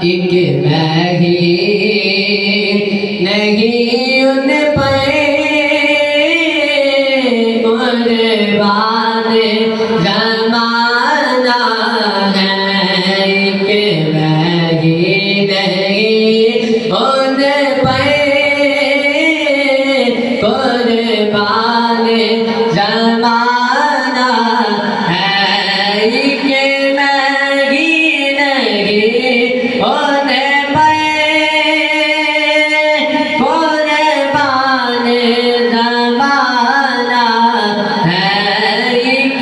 एक मैं ही नहीं उन पे कुर्बान ज़माना है। एक मैं ही नहीं उन पे कुर्बान ज़माना है। एक मैं ही नहीं उन पे कुर्बान ज़माना है। एक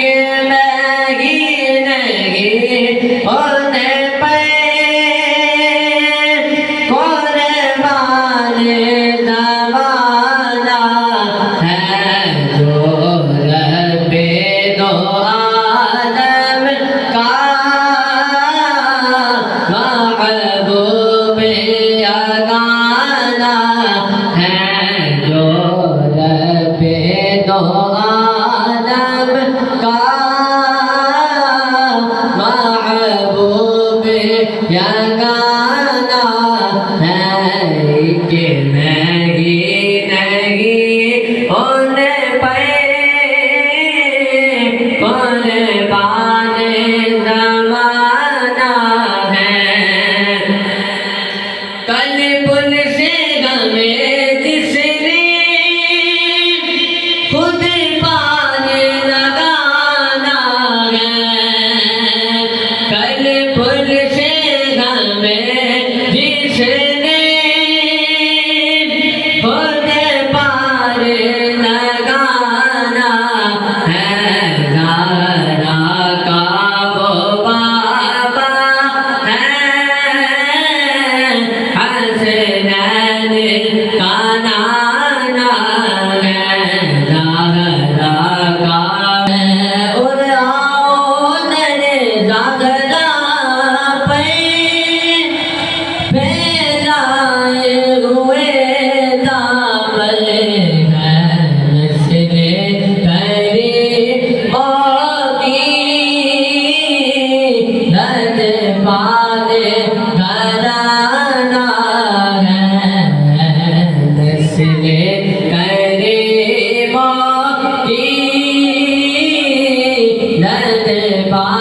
मैं ही नहीं उन पे कुर्बान ज़माना है। जो रब्बे दो आलम का महबूब यगाना है। जो रब्बे दो आलम का महबूब यगाना है। कि नहीं उन पे कुर्बान ज़माना है। कल पुल से गमे जिसने खुद पानी लगाना है। कल पुल से गमे जिसने खुद पार लगाना है। ज़हरा का वो बाबा है, हसनैन का नाना है। ज़हरा का और आओ तेरे ज़हरा पे फैलाए हुए दामन है। नस्ले करीमों की रज़बान घराना है। नस्ले करीमों की रज़बान